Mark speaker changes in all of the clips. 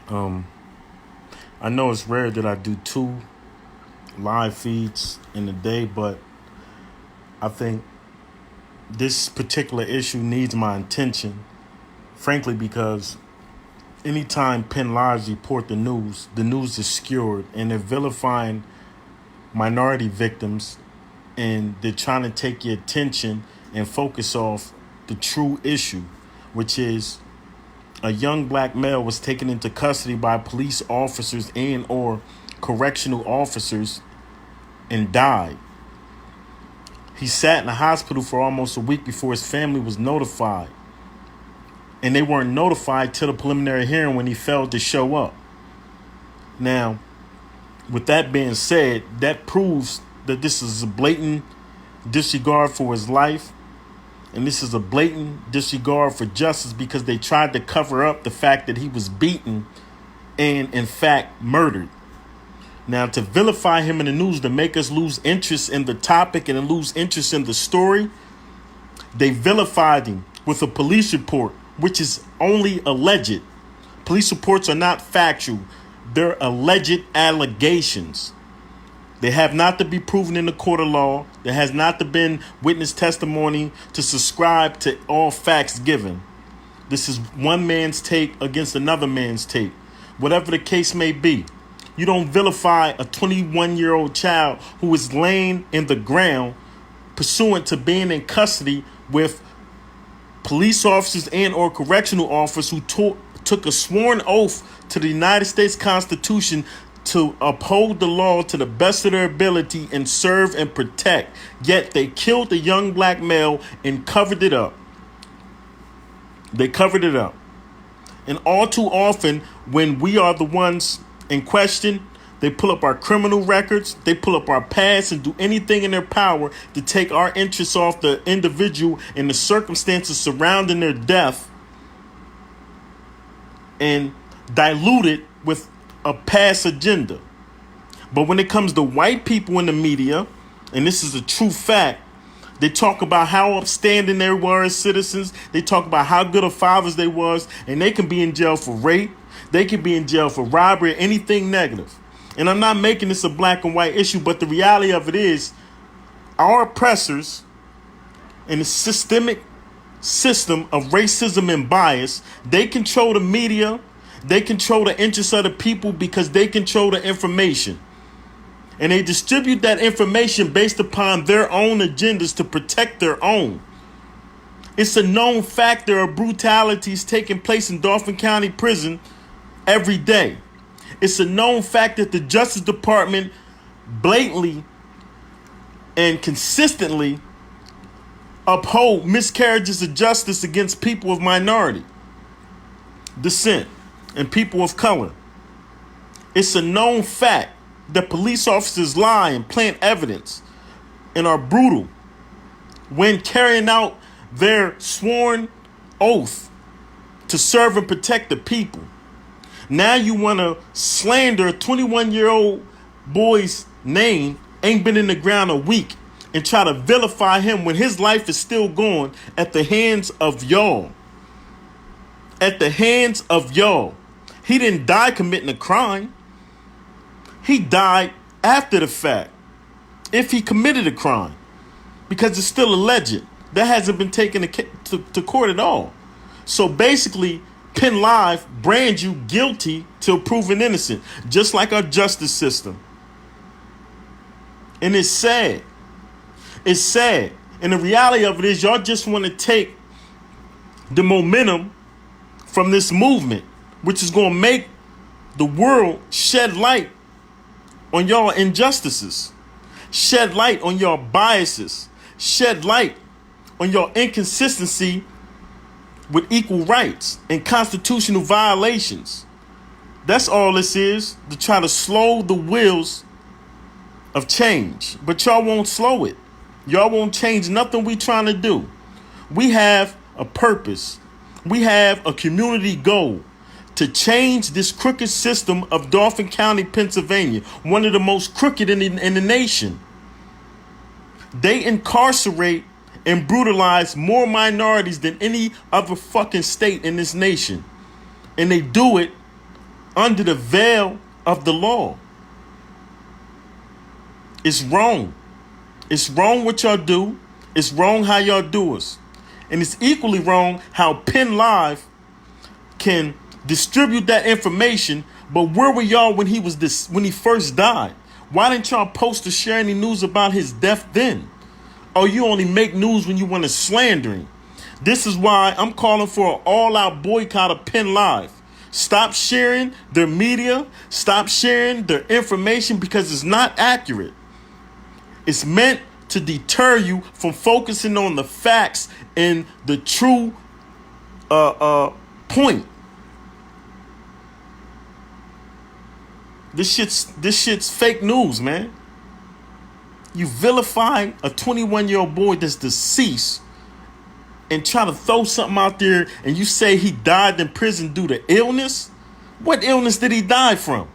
Speaker 1: I know it's rare that I do two live feeds in a day, but I think this particular issue needs my attention, frankly, because anytime Penn-live report the news is skewed and they're vilifying minority victims and they're trying to take your attention and focus off the true issue, which is a young black male was taken into custody by police officers and or correctional officers and died. He sat in the hospital for almost a week before his family was notified. And they weren't notified till the preliminary hearing when he failed to show up. Now, with that being said, that proves that this is a blatant disregard for his life. And this is a blatant disregard for justice because they tried to cover up the fact that he was beaten and, in fact, murdered. Now, to vilify him in the news, to make us lose interest in the topic and lose interest in the story, they vilified him with a police report, which is only alleged. Police reports are not factual. They're alleged allegations. They have not to be proven in the court of law. There has not to been witness testimony to subscribe to all facts given. This is one man's take against another man's take. Whatever the case may be, you don't vilify a 21-year-old child who is laying in the ground pursuant to being in custody with police officers and or correctional officers who took a sworn oath to the United States Constitution to uphold the law to the best of their ability and serve and protect. Yet they killed a young black male and covered it up. They covered it up. And all too often, when we are the ones in question, they pull up our criminal records, they pull up our past and do anything in their power to take our interests off the individual and the circumstances surrounding their death and dilute it with a past agenda. But when it comes to white people in the media, and this is a true fact, they talk about how upstanding they were as citizens. They talk about how good of fathers they was, and they can be in jail for rape. They can be in jail for robbery, anything negative. And I'm not making this a black and white issue, but the reality of it is our oppressors and the systemic system of racism and bias, they control the media. They control the interests of the people because they control the information. And they distribute that information based upon their own agendas to protect their own. It's a known fact there are brutalities taking place in Dauphin County Prison every day. It's a known fact that the Justice Department blatantly and consistently uphold miscarriages of justice against people of minority descent and people of color. It's a known fact that police officers lie and plant evidence and are brutal when carrying out their sworn oath to serve and protect the people. Now you want to slander a 21-year-old boy's name, ain't been in the ground a week, and try to vilify him when his life is still gone at the hands of y'all. At the hands of y'all. He didn't die committing a crime. He died after the fact, if he committed a crime, because it's still alleged. That hasn't been taken to court at all. So basically, Penn-live brands you guilty till proven innocent, just like our justice system. And it's sad. It's sad. And the reality of it is y'all just want to take the momentum from this movement, which is going to make the world shed light on y'all injustices, shed light on y'all biases, shed light on y'all inconsistency with equal rights and constitutional violations. That's all this is, to try to slow the wheels of change. But y'all won't slow it. Y'all won't change nothing we trying to do. We have a purpose. We have a community goal to change this crooked system of Dauphin County, Pennsylvania, one of the most crooked in the nation. They incarcerate and brutalize more minorities than any other fucking state in this nation. And they do it under the veil of the law. It's wrong. It's wrong what y'all do. It's wrong how y'all do us. And it's equally wrong how Penn-live can distribute that information. But where were y'all when he first died? Why didn't y'all post or share any news about his death then? Oh, you only make news when you want to slander him. This is why I'm calling for an all-out boycott of Penn-live. Stop sharing their media. Stop sharing their information because it's not accurate. It's meant to deter you from focusing on the facts and the true point. This shit's fake news, man. You vilify a 21-year-old boy that's deceased and try to throw something out there and you say he died in prison due to illness? What illness did he die from?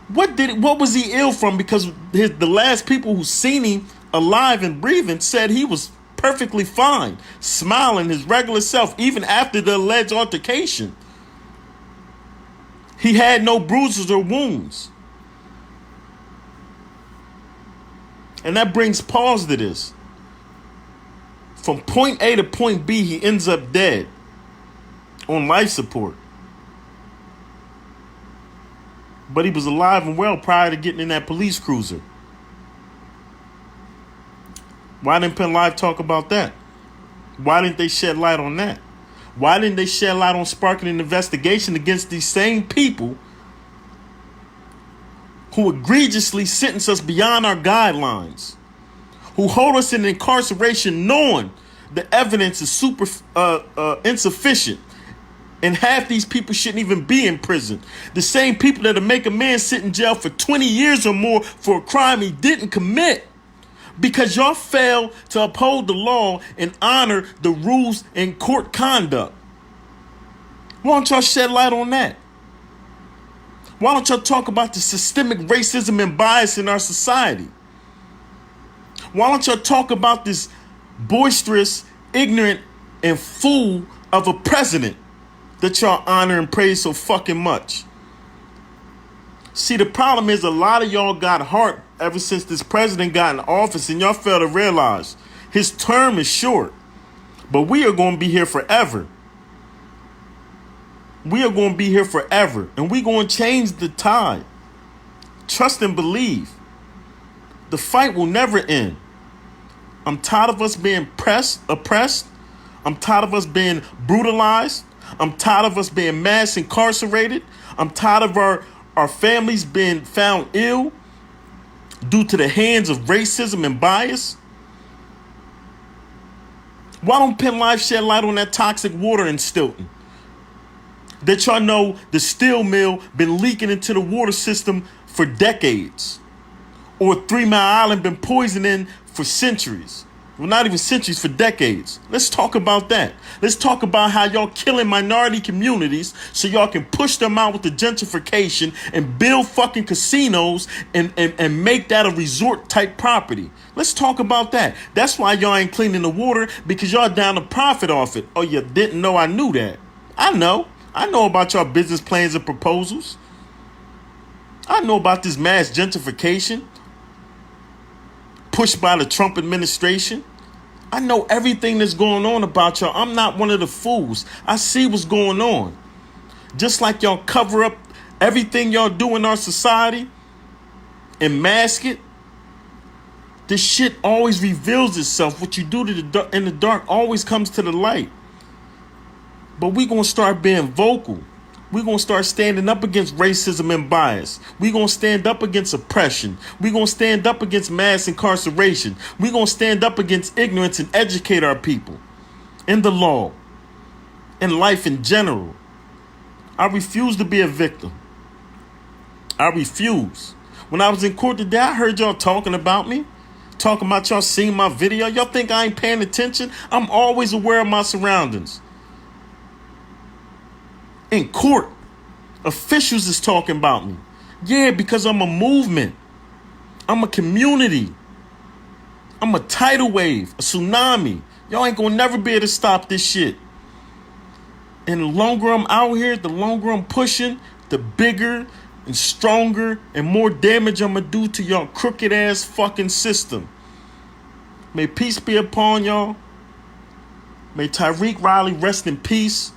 Speaker 1: What was he ill from? Because the last people who seen him alive and breathing said he was perfectly fine, smiling his regular self, even after the alleged altercation. He had no bruises or wounds. And that brings pause to this. From point A to point B, he ends up dead on life support. But he was alive and well prior to getting in that police cruiser. Why didn't Penn-live talk about that? Why didn't they shed light on that? Why didn't they shed light on sparking an investigation against these same people who egregiously sentence us beyond our guidelines, who hold us in incarceration knowing the evidence is super insufficient, and half these people shouldn't even be in prison? The same people that'll make a man sit in jail for 20 years or more for a crime he didn't commit because y'all fail to uphold the law and honor the rules and court conduct. Why don't y'all shed light on that? Why don't y'all talk about the systemic racism and bias in our society? Why don't y'all talk about this boisterous, ignorant, and fool of a president that y'all honor and praise so fucking much? See, the problem is a lot of y'all got heart ever since this president got in office, and y'all fail to realize his term is short, but we are going to be here forever. We are going to be here forever, and we're going to change the tide. Trust and believe. The fight will never end. I'm tired of us being oppressed. I'm tired of us being brutalized. I'm tired of us being mass incarcerated. I'm tired of our families being found ill due to the hands of racism and bias. Why don't Penn-live shed light on that toxic water in Stilton? That y'all know the steel mill been leaking into the water system for decades. Or 3 Mile Island been poisoning for centuries. Well, not even centuries, for decades. Let's talk about that. Let's talk about how y'all killing minority communities so y'all can push them out with the gentrification and build fucking casinos and make that a resort type property. Let's talk about that. That's why y'all ain't cleaning the water, because y'all down to profit off it. Oh, you didn't know? I knew that. I know about y'all business plans and proposals. I know about this mass gentrification pushed by the Trump administration. I know everything that's going on about y'all. I'm not one of the fools. I see what's going on. Just like y'all cover up everything y'all do in our society and mask it, this shit always reveals itself. What you do in the dark always comes to the light. But we're going to start being vocal. We're going to start standing up against racism and bias. We're going to stand up against oppression. We're going to stand up against mass incarceration. We're going to stand up against ignorance and educate our people in the law and life in general. I refuse to be a victim. I refuse. When I was in court today, I heard y'all talking about me. Talking about y'all seeing my video. Y'all think I ain't paying attention? I'm always aware of my surroundings. In court, officials is talking about me. Yeah, because I'm a movement. I'm a community. I'm a tidal wave, a tsunami. Y'all ain't gonna never be able to stop this shit. And the longer I'm out here, the longer I'm pushing the bigger and stronger and more damage I'm going to do to y'all crooked ass fucking system. May peace be upon y'all. May Tyreek Riley rest in peace.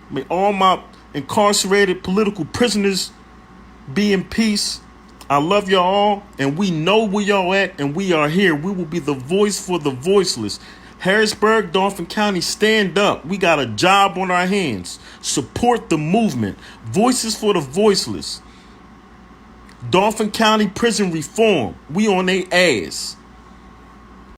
Speaker 1: May all my incarcerated political prisoners be in peace. I love y'all all, and we know where y'all at, and we are here. We will be the voice for the voiceless. Harrisburg, Dauphin County, stand up. We got a job on our hands. Support the movement. Voices for the voiceless. Dauphin County prison reform. We on their ass.